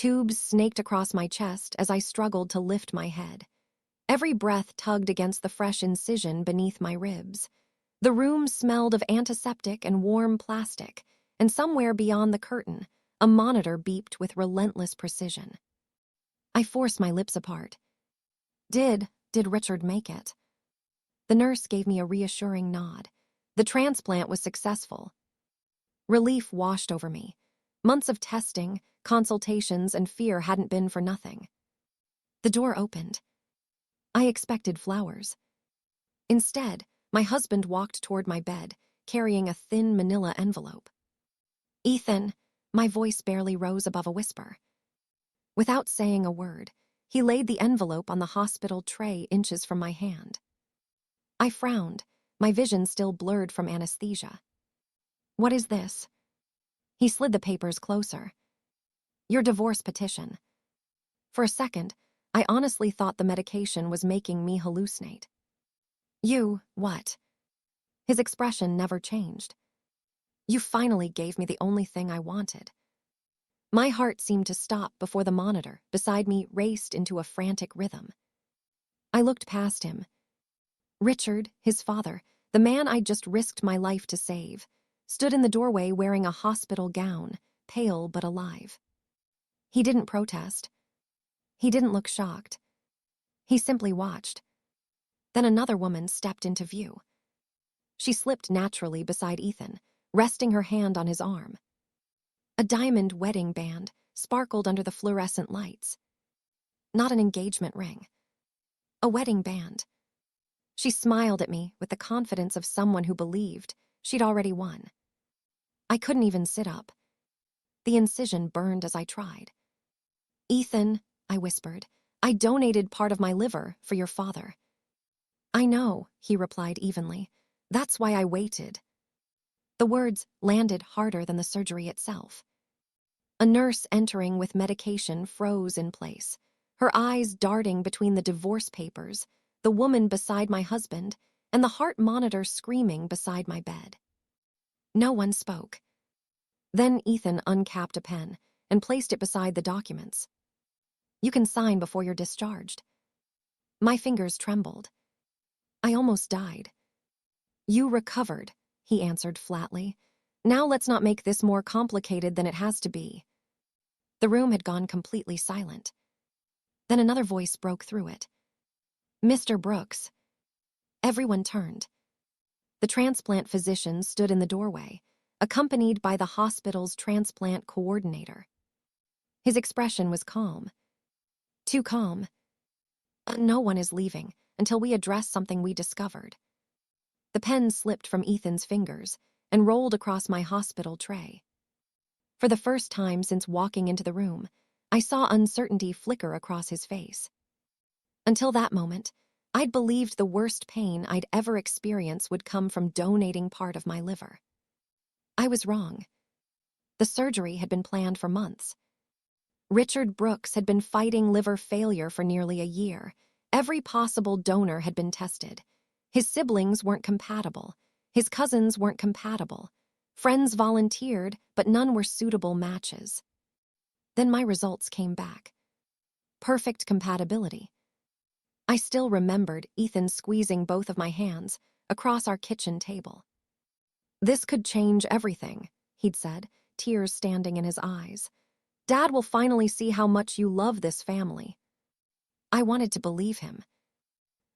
Tubes snaked across my chest as I struggled to lift my head. Every breath tugged against the fresh incision beneath my ribs. The room smelled of antiseptic and warm plastic, and somewhere beyond the curtain, a monitor beeped with relentless precision. I forced my lips apart. Did Richard make it? The nurse gave me a reassuring nod. The transplant was successful. Relief washed over me. Months of testing, consultations, and fear hadn't been for nothing. The door opened. I expected flowers. Instead, my husband walked toward my bed, carrying a thin manila envelope. "Ethan," my voice barely rose above a whisper. Without saying a word, he laid the envelope on the hospital tray inches from my hand. I frowned, my vision still blurred from anesthesia. "What is this?" He slid the papers closer. "Your divorce petition." For a second, I honestly thought the medication was making me hallucinate. "You, what?" His expression never changed. "You finally gave me the only thing I wanted." My heart seemed to stop before the monitor beside me raced into a frantic rhythm. I looked past him. Richard, his father, the man I'd just risked my life to save, stood in the doorway wearing a hospital gown, pale but alive. He didn't protest. He didn't look shocked. He simply watched. Then another woman stepped into view. She slipped naturally beside Ethan, resting her hand on his arm. A diamond wedding band sparkled under the fluorescent lights. Not an engagement ring. A wedding band. She smiled at me with the confidence of someone who believed she'd already won. I couldn't even sit up. The incision burned as I tried. "Ethan," I whispered, "I donated part of my liver for your father." "I know," he replied evenly. "That's why I waited." The words landed harder than the surgery itself. A nurse entering with medication froze in place, her eyes darting between the divorce papers, the woman beside my husband, and the heart monitor screaming beside my bed. No one spoke. Then Ethan uncapped a pen and placed it beside the documents. "You can sign before you're discharged." My fingers trembled. I almost died. "You recovered," he answered flatly. "Now let's not make this more complicated than it has to be." The room had gone completely silent. Then another voice broke through it. "Mr. Brooks." Everyone turned. The transplant physician stood in the doorway, accompanied by the hospital's transplant coordinator. His expression was calm. Too calm. "No one is leaving until we address something we discovered." The pen slipped from Ethan's fingers and rolled across my hospital tray. For the first time since walking into the room, I saw uncertainty flicker across his face. Until that moment, I'd believed the worst pain I'd ever experienced would come from donating part of my liver. I was wrong. The surgery had been planned for months. Richard Brooks had been fighting liver failure for nearly a year. Every possible donor had been tested. His siblings weren't compatible. His cousins weren't compatible. Friends volunteered, but none were suitable matches. Then my results came back. Perfect compatibility. I still remembered Ethan squeezing both of my hands across our kitchen table. "This could change everything," he'd said, tears standing in his eyes. "Dad will finally see how much you love this family." I wanted to believe him.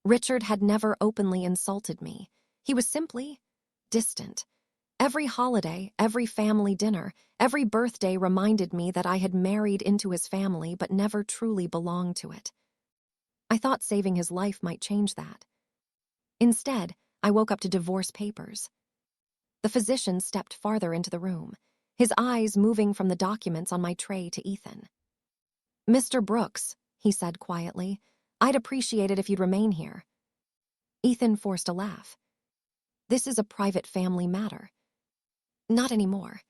Richard had never openly insulted me. He was simply distant. Every holiday, every family dinner, every birthday reminded me that I had married into his family but never truly belonged to it. I thought saving his life might change that. Instead, I woke up to divorce papers. The physician stepped farther into the room, his eyes moving from the documents on my tray to Ethan. "Mr. Brooks," he said quietly, "I'd appreciate it if you'd remain here." Ethan forced a laugh. "This is a private family matter." "Not anymore."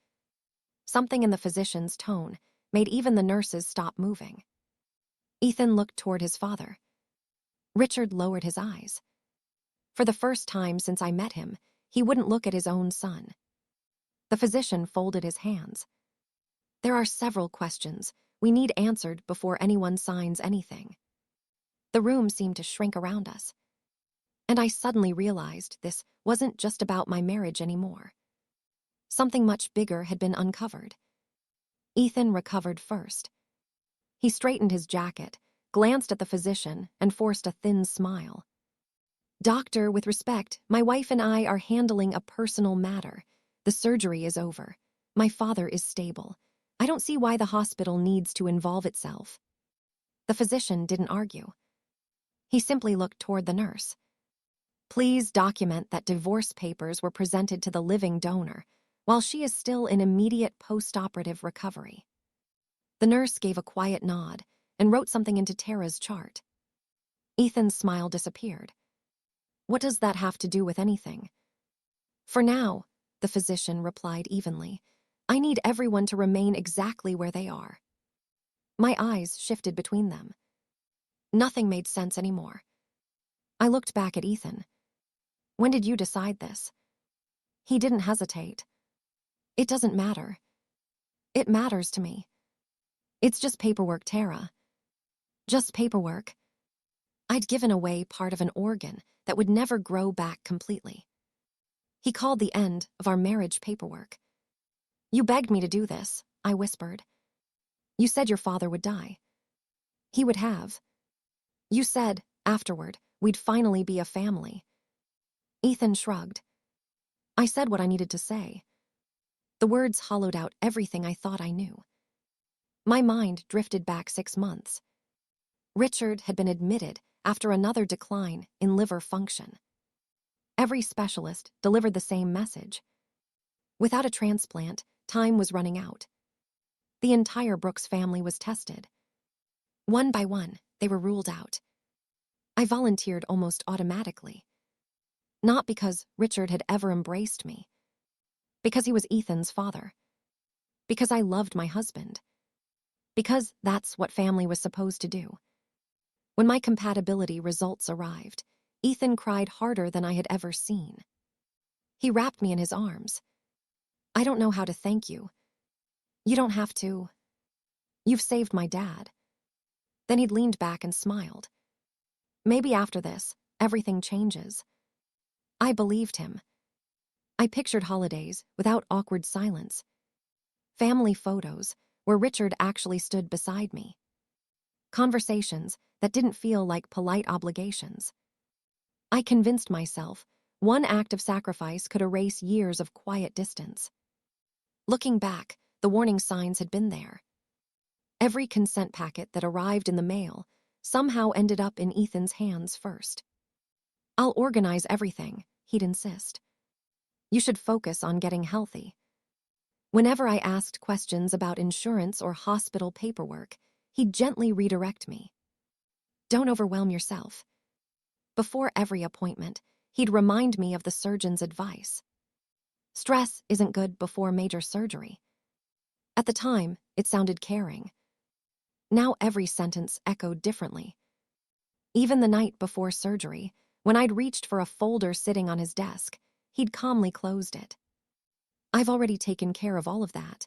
Something in the physician's tone made even the nurses stop moving. Ethan looked toward his father. Richard lowered his eyes. For the first time since I met him, he wouldn't look at his own son. The physician folded his hands. "There are several questions we need answered before anyone signs anything. The room seemed to shrink around us. And I suddenly realized this wasn't just about my marriage anymore. Something much bigger had been uncovered. Ethan recovered first. He straightened his jacket, glanced at the physician, and forced a thin smile. "Doctor, with respect, my wife and I are handling a personal matter. The surgery is over. My father is stable. I don't see why the hospital needs to involve itself." The physician didn't argue. He simply looked toward the nurse. "Please document that divorce papers were presented to the living donor while she is still in immediate post-operative recovery." The nurse gave a quiet nod and wrote something into Tara's chart. Ethan's smile disappeared. "What does that have to do with anything?" "For now," the physician replied evenly, "I need everyone to remain exactly where they are." My eyes shifted between them. Nothing made sense anymore. I looked back at Ethan. "When did you decide this?" He didn't hesitate. "It doesn't matter." "It matters to me." "It's just paperwork, Tara." "Just paperwork." I'd given away part of an organ that would never grow back completely. He called the end of our marriage paperwork. "You begged me to do this," I whispered. "You said your father would die." "He would have." "You said, afterward, we'd finally be a family." Ethan shrugged. "I said what I needed to say." The words hollowed out everything I thought I knew. My mind drifted back 6 months. Richard had been admitted after another decline in liver function. Every specialist delivered the same message. Without a transplant, time was running out. The entire Brooks family was tested. One by one, they were ruled out. I volunteered almost automatically. Not because Richard had ever embraced me. Because he was Ethan's father. Because I loved my husband. Because that's what family was supposed to do. When my compatibility results arrived, Ethan cried harder than I had ever seen. He wrapped me in his arms. "I don't know how to thank you." "You don't have to. You've saved my dad." Then he'd leaned back and smiled. "Maybe after this, everything changes." I believed him. I pictured holidays without awkward silence. Family photos where Richard actually stood beside me. Conversations that didn't feel like polite obligations. I convinced myself one act of sacrifice could erase years of quiet distance. Looking back, the warning signs had been there. Every consent packet that arrived in the mail somehow ended up in Ethan's hands first. "I'll organize everything," he'd insist. "You should focus on getting healthy." Whenever I asked questions about insurance or hospital paperwork, he'd gently redirect me. "Don't overwhelm yourself." Before every appointment, he'd remind me of the surgeon's advice. Stress isn't good before major surgery. At the time, it sounded caring. Now every sentence echoed differently. Even the night before surgery, when I'd reached for a folder sitting on his desk, he'd calmly closed it. "I've already taken care of all of that."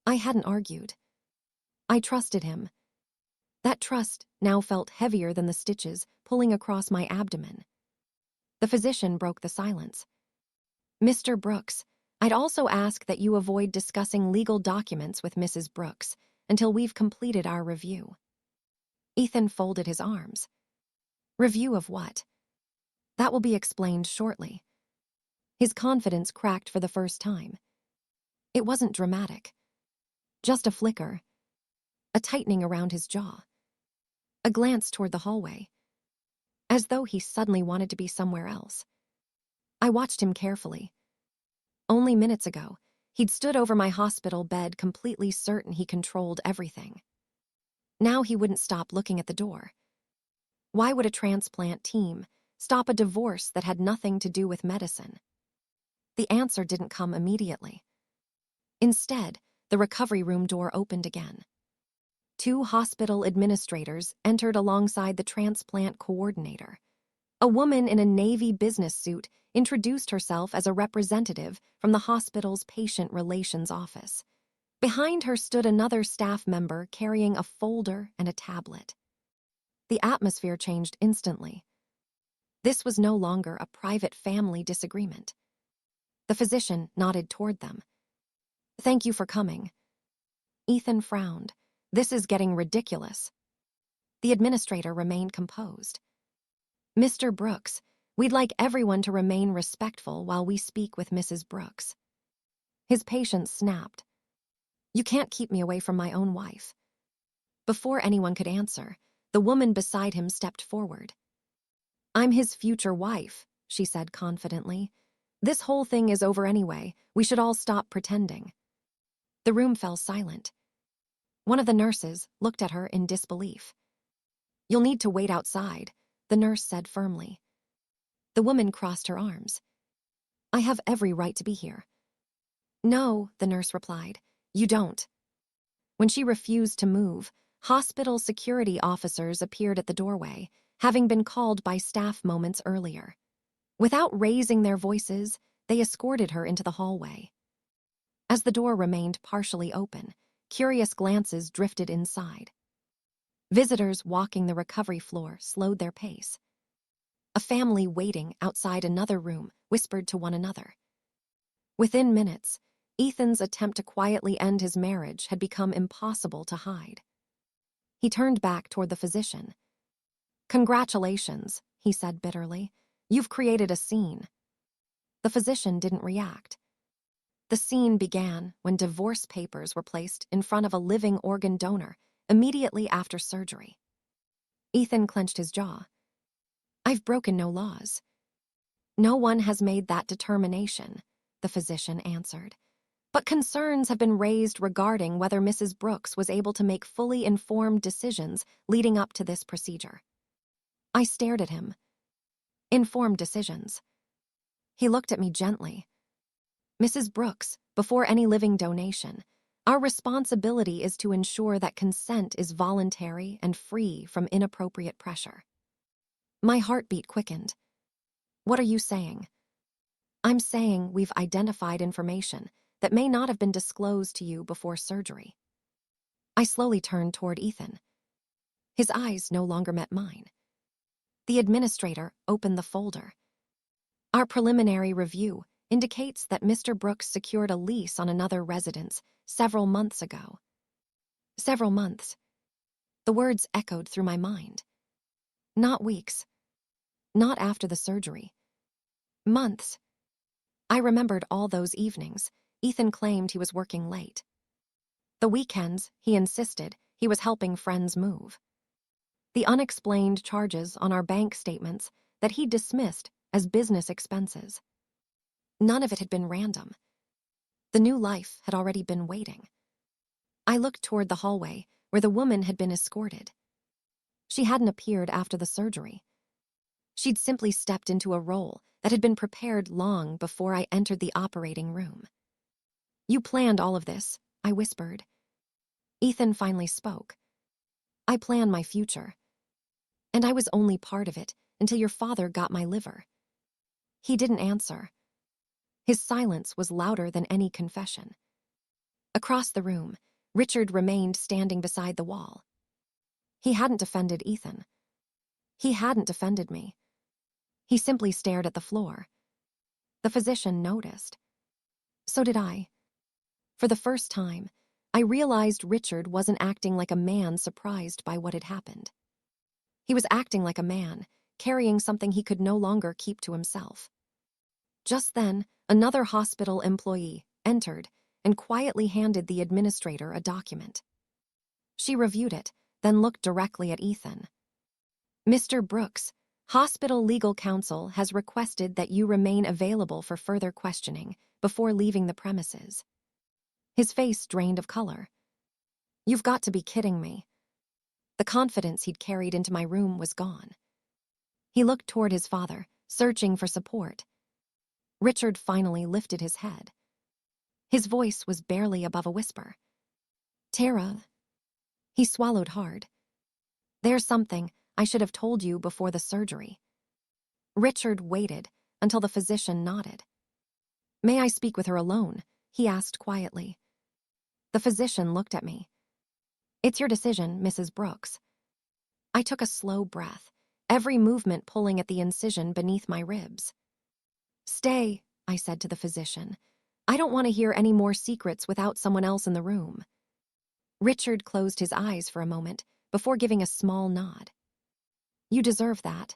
I hadn't argued. I trusted him. That trust now felt heavier than the stitches pulling across my abdomen. The physician broke the silence. "Mr. Brooks, I'd also ask that you avoid discussing legal documents with Mrs. Brooks until we've completed our review." Ethan folded his arms. "Review of what?" "That will be explained shortly." His confidence cracked for the first time. It wasn't dramatic. Just a flicker. A tightening around his jaw. A glance toward the hallway. As though he suddenly wanted to be somewhere else. I watched him carefully. Only minutes ago, he'd stood over my hospital bed completely certain he controlled everything. Now he wouldn't stop looking at the door. Why would a transplant team stop a divorce that had nothing to do with medicine? The answer didn't come immediately. Instead, the recovery room door opened again. 2 hospital administrators entered alongside the transplant coordinator. A woman in a navy business suit introduced herself as a representative from the hospital's patient relations office. Behind her stood another staff member carrying a folder and a tablet. The atmosphere changed instantly. This was no longer a private family disagreement. The physician nodded toward them. "Thank you for coming." Ethan frowned. "This is getting ridiculous." The administrator remained composed. "Mr. Brooks, we'd like everyone to remain respectful while we speak with Mrs. Brooks." His patience snapped. "You can't keep me away from my own wife." Before anyone could answer, the woman beside him stepped forward. "I'm his future wife," she said confidently. "This whole thing is over anyway. We should all stop pretending." The room fell silent. One of the nurses looked at her in disbelief. "You'll need to wait outside," the nurse said firmly. The woman crossed her arms. "I have every right to be here." "No," the nurse replied. "You don't." When she refused to move, hospital security officers appeared at the doorway, having been called by staff moments earlier. Without raising their voices, they escorted her into the hallway. As the door remained partially open, curious glances drifted inside. Visitors walking the recovery floor slowed their pace. A family waiting outside another room whispered to one another. Within minutes, Ethan's attempt to quietly end his marriage had become impossible to hide. He turned back toward the physician. "Congratulations," he said bitterly. "You've created a scene." The physician didn't react. The scene began when divorce papers were placed in front of a living organ donor immediately after surgery. Ethan clenched his jaw. "I've broken no laws." "No one has made that determination," the physician answered. "But concerns have been raised regarding whether Mrs. Brooks was able to make fully informed decisions leading up to this procedure." I stared at him. "Informed decisions." He looked at me gently. "Mrs. Brooks, before any living donation, our responsibility is to ensure that consent is voluntary and free from inappropriate pressure." My heartbeat quickened. "What are you saying?" "I'm saying we've identified information that may not have been disclosed to you before surgery." I slowly turned toward Ethan. His eyes no longer met mine. The administrator opened the folder. "Our preliminary review indicates that Mr. Brooks secured a lease on another residence several months ago." Several months. The words echoed through my mind. Not weeks. Not after the surgery. Months. I remembered all those evenings. Ethan claimed he was working late. The weekends, he insisted, he was helping friends move. The unexplained charges on our bank statements that he dismissed as business expenses. None of it had been random. The new life had already been waiting. I looked toward the hallway where the woman had been escorted. She hadn't appeared after the surgery. She'd simply stepped into a role that had been prepared long before I entered the operating room. "You planned all of this," I whispered. Ethan finally spoke. "I planned my future. And I was only part of it until your father got my liver." He didn't answer. His silence was louder than any confession. Across the room, Richard remained standing beside the wall. He hadn't defended Ethan. He hadn't defended me. He simply stared at the floor. The physician noticed. So did I. For the first time, I realized Richard wasn't acting like a man surprised by what had happened. He was acting like a man, carrying something he could no longer keep to himself. Just then, another hospital employee entered and quietly handed the administrator a document. She reviewed it, then looked directly at Ethan. "Mr. Brooks, Hospital Legal Counsel has requested that you remain available for further questioning before leaving the premises." His face drained of color. "You've got to be kidding me." The confidence he'd carried into my room was gone. He looked toward his father, searching for support. Richard finally lifted his head. His voice was barely above a whisper. "Tara." He swallowed hard. "There's something I should have told you before the surgery." Richard waited until the physician nodded. "May I speak with her alone?" he asked quietly. The physician looked at me. "It's your decision, Mrs. Brooks." I took a slow breath, every movement pulling at the incision beneath my ribs. "Stay," I said to the physician. "I don't want to hear any more secrets without someone else in the room." Richard closed his eyes for a moment before giving a small nod. "You deserve that."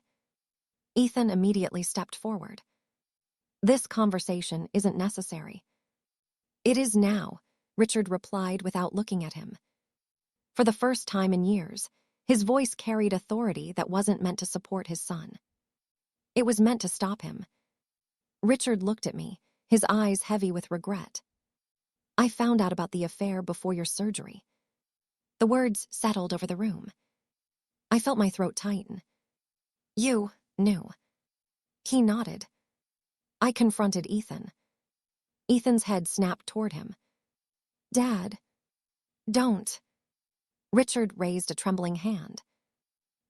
Ethan immediately stepped forward. "This conversation isn't necessary." "It is now," Richard replied without looking at him. For the first time in years, his voice carried authority that wasn't meant to support his son. It was meant to stop him. Richard looked at me, his eyes heavy with regret. "I found out about the affair before your surgery." The words settled over the room. I felt my throat tighten. "You knew." He nodded. I confronted Ethan. Ethan's head snapped toward him. "Dad, don't." Richard raised a trembling hand.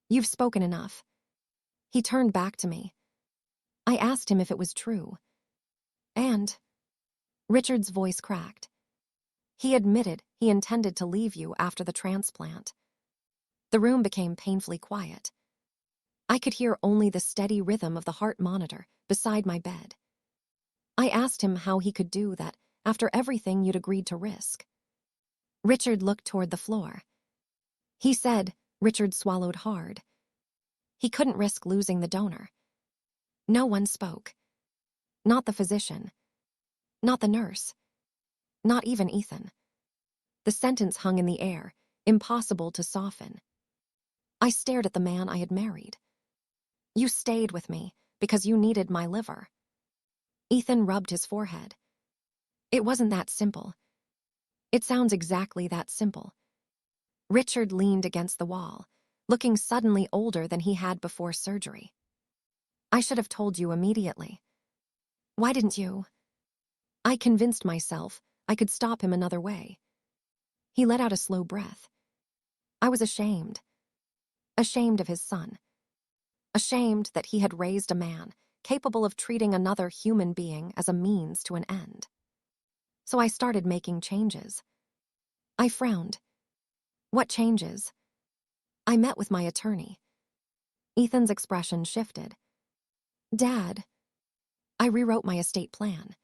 "You've spoken enough." He turned back to me. I asked him if it was true. And Richard's voice cracked. "He admitted he intended to leave you after the transplant." The room became painfully quiet. I could hear only the steady rhythm of the heart monitor beside my bed. I asked him how he could do that after everything you'd agreed to risk. Richard looked toward the floor. He said, Richard swallowed hard. He couldn't risk losing the donor. No one spoke. Not the physician. Not the nurse. Not even Ethan. The sentence hung in the air, impossible to soften. I stared at the man I had married. "You stayed with me because you needed my liver." Ethan rubbed his forehead. "It wasn't that simple." "It sounds exactly that simple." Richard leaned against the wall, looking suddenly older than he had before surgery. "I should have told you immediately." "Why didn't you?" "I convinced myself I could stop him another way." He let out a slow breath. "I was ashamed. Ashamed of his son. Ashamed that he had raised a man capable of treating another human being as a means to an end. So I started making changes." I frowned. "What changes?" "I met with my attorney." Ethan's expression shifted. "Dad." "I rewrote my estate plan."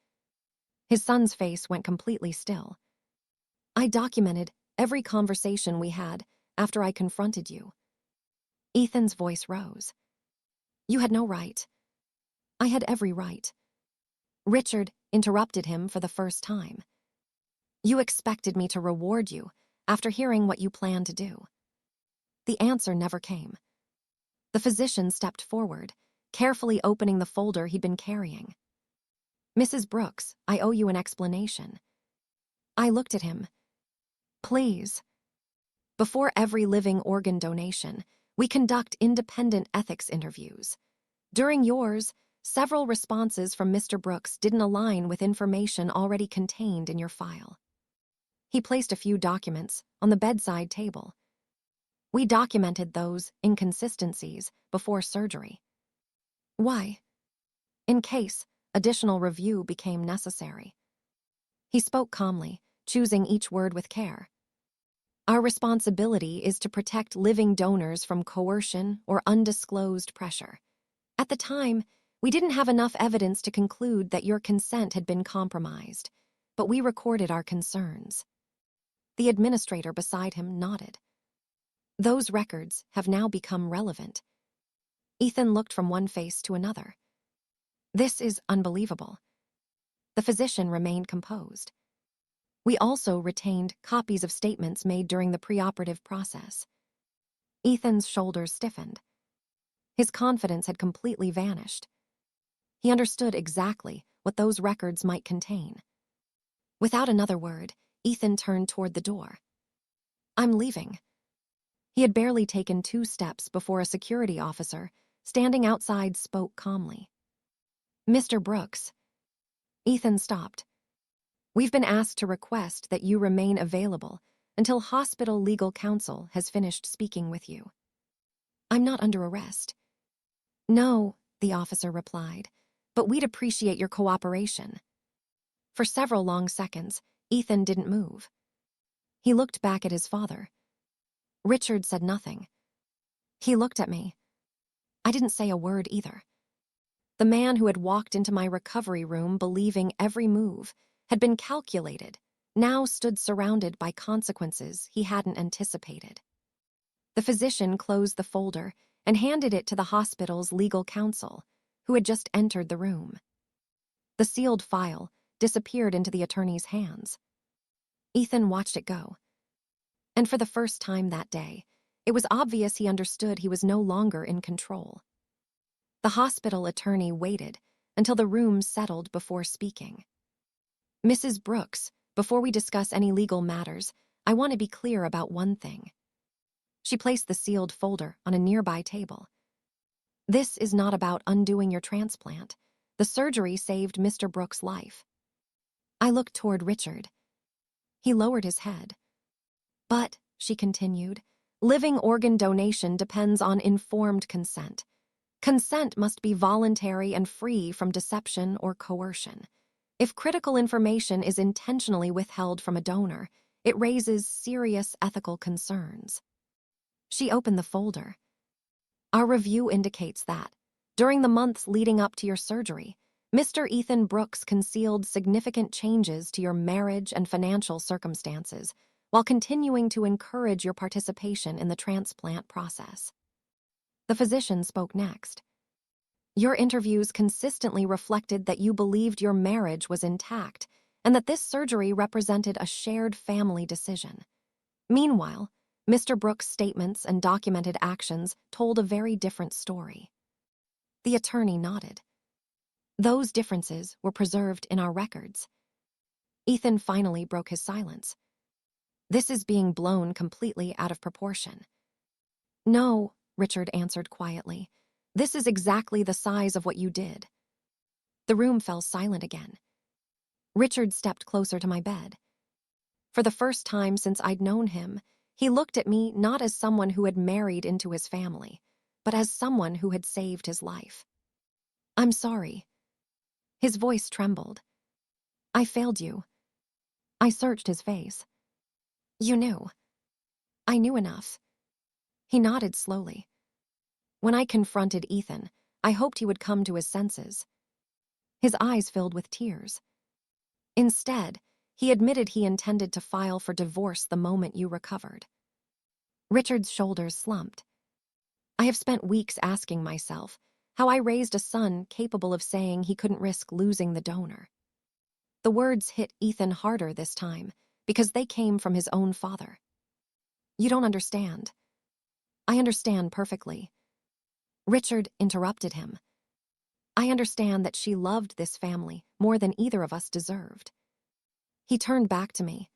His son's face went completely still. "I documented every conversation we had after I confronted you." Ethan's voice rose. "You had no right." "I had every right." Richard interrupted him for the first time. "You expected me to reward you after hearing what you planned to do." The answer never came. The physician stepped forward, carefully opening the folder he'd been carrying. "Mrs. Brooks, I owe you an explanation." I looked at him. "Please." "Before every living organ donation, we conduct independent ethics interviews. During yours, several responses from Mr. Brooks didn't align with information already contained in your file." He placed a few documents on the bedside table. "We documented those inconsistencies before surgery." "Why?" "In case additional review became necessary." He spoke calmly, choosing each word with care. "Our responsibility is to protect living donors from coercion or undisclosed pressure. At the time, we didn't have enough evidence to conclude that your consent had been compromised, but we recorded our concerns." The administrator beside him nodded. "Those records have now become relevant." Ethan looked from one face to another. "This is unbelievable." The physician remained composed. "We also retained copies of statements made during the preoperative process." Ethan's shoulders stiffened. His confidence had completely vanished. He understood exactly what those records might contain. Without another word, Ethan turned toward the door. "I'm leaving." He had barely taken 2 steps before a security officer, standing outside, spoke calmly. "Mr. Brooks." Ethan stopped. "We've been asked to request that you remain available until hospital legal counsel has finished speaking with you." "I'm not under arrest." "No," the officer replied, "but we'd appreciate your cooperation." For several long seconds, Ethan didn't move. He looked back at his father. Richard said nothing. He looked at me. I didn't say a word either. The man who had walked into my recovery room believing every move had been calculated, now stood surrounded by consequences he hadn't anticipated. The physician closed the folder and handed it to the hospital's legal counsel, who had just entered the room. The sealed file disappeared into the attorney's hands. Ethan watched it go. And for the first time that day, it was obvious he understood he was no longer in control. The hospital attorney waited until the room settled before speaking. "Mrs. Brooks, before we discuss any legal matters, I want to be clear about one thing." She placed the sealed folder on a nearby table. "This is not about undoing your transplant. The surgery saved Mr. Brooks' life." I looked toward Richard. He lowered his head. "But," she continued, "living organ donation depends on informed consent. Consent must be voluntary and free from deception or coercion. If critical information is intentionally withheld from a donor, it raises serious ethical concerns." She opened the folder. "Our review indicates that, during the months leading up to your surgery, Mr. Ethan Brooks concealed significant changes to your marriage and financial circumstances while continuing to encourage your participation in the transplant process." The physician spoke next. "Your interviews consistently reflected that you believed your marriage was intact and that this surgery represented a shared family decision. Meanwhile, Mr. Brooks' statements and documented actions told a very different story." The attorney nodded. "Those differences were preserved in our records." Ethan finally broke his silence. "This is being blown completely out of proportion." "No," Richard answered quietly. "This is exactly the size of what you did." The room fell silent again. Richard stepped closer to my bed. For the first time since I'd known him, he looked at me not as someone who had married into his family, but as someone who had saved his life. "I'm sorry." His voice trembled. "I failed you." I searched his face. "You knew." "I knew enough." He nodded slowly. "When I confronted Ethan, I hoped he would come to his senses." His eyes filled with tears. "Instead, he admitted he intended to file for divorce the moment you recovered." Richard's shoulders slumped. "I have spent weeks asking myself how I raised a son capable of saying he couldn't risk losing the donor." The words hit Ethan harder this time because they came from his own father. "You don't understand." "I understand perfectly." Richard interrupted him. "I understand that she loved this family more than either of us deserved." He turned back to me.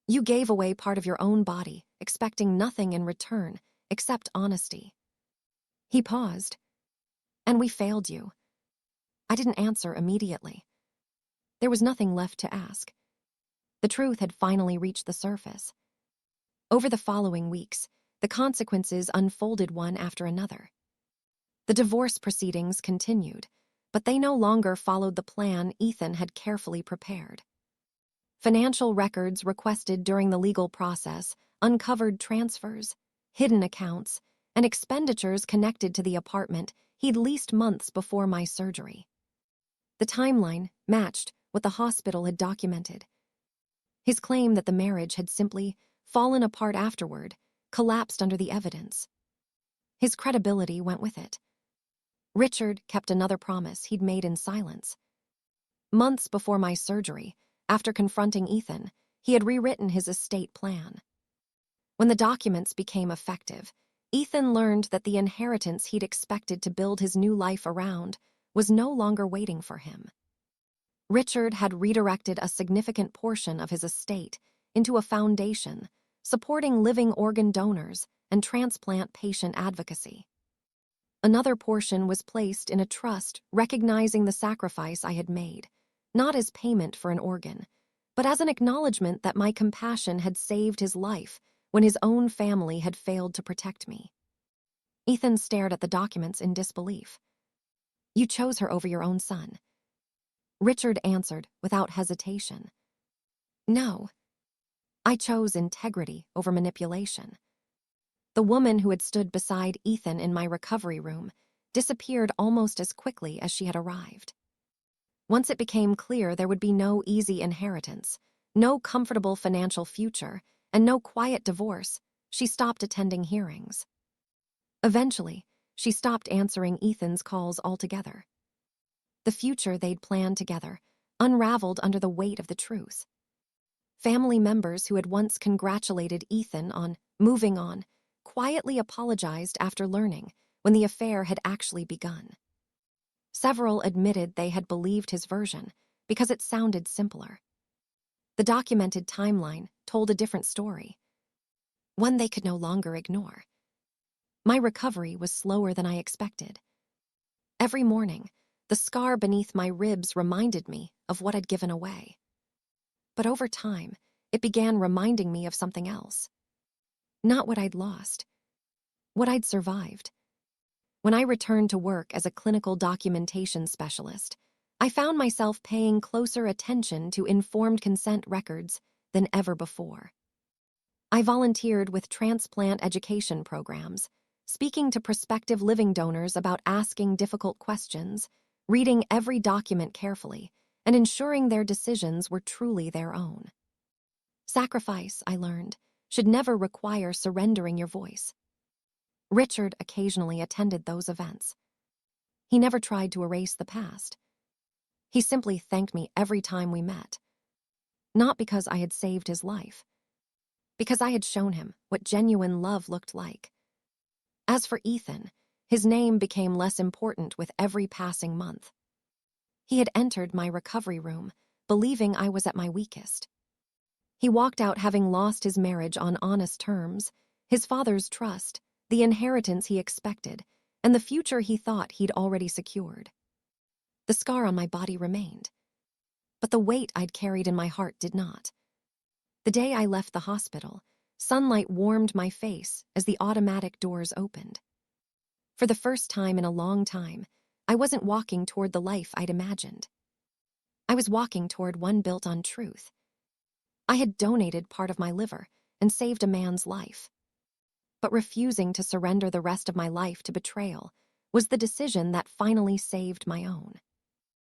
"You gave away part of your own body, expecting nothing in return except honesty." He paused. "And we failed you." I didn't answer immediately. There was nothing left to ask. The truth had finally reached the surface. Over the following weeks, the consequences unfolded one after another. The divorce proceedings continued, but they no longer followed the plan Ethan had carefully prepared. Financial records requested during the legal process uncovered transfers, hidden accounts, and expenditures connected to the apartment he'd leased months before my surgery. The timeline matched what the hospital had documented. His claim that the marriage had simply fallen apart afterward collapsed under the evidence. His credibility went with it. Richard kept another promise he'd made in silence. Months before my surgery, after confronting Ethan, he had rewritten his estate plan. When the documents became effective, Ethan learned that the inheritance he'd expected to build his new life around was no longer waiting for him. Richard had redirected a significant portion of his estate into a foundation supporting living organ donors and transplant patient advocacy. Another portion was placed in a trust recognizing the sacrifice I had made, not as payment for an organ, but as an acknowledgement that my compassion had saved his life when his own family had failed to protect me. Ethan stared at the documents in disbelief. "You chose her over your own son." Richard answered without hesitation. "No." I chose integrity over manipulation. The woman who had stood beside Ethan in my recovery room disappeared almost as quickly as she had arrived. Once it became clear there would be no easy inheritance, no comfortable financial future, and no quiet divorce, she stopped attending hearings. Eventually, she stopped answering Ethan's calls altogether. The future they'd planned together unraveled under the weight of the truth. Family members who had once congratulated Ethan on moving on quietly apologized after learning when the affair had actually begun. Several admitted they had believed his version because it sounded simpler. The documented timeline told a different story, one they could no longer ignore. My recovery was slower than I expected. Every morning, the scar beneath my ribs reminded me of what I'd given away. But over time, it began reminding me of something else. Not what I'd lost, what I'd survived. When I returned to work as a clinical documentation specialist, I found myself paying closer attention to informed consent records than ever before. I volunteered with transplant education programs, speaking to prospective living donors about asking difficult questions, reading every document carefully, and ensuring their decisions were truly their own. Sacrifice, I learned, should never require surrendering your voice. Richard occasionally attended those events. He never tried to erase the past. He simply thanked me every time we met. Not because I had saved his life, because I had shown him what genuine love looked like. As for Ethan, his name became less important with every passing month. He had entered my recovery room, believing I was at my weakest. He walked out having lost his marriage on honest terms, his father's trust, the inheritance he expected, and the future he thought he'd already secured. The scar on my body remained, but the weight I'd carried in my heart did not. The day I left the hospital, sunlight warmed my face as the automatic doors opened. For the first time in a long time, I wasn't walking toward the life I'd imagined. I was walking toward one built on truth. I had donated part of my liver and saved a man's life. But refusing to surrender the rest of my life to betrayal was the decision that finally saved my own.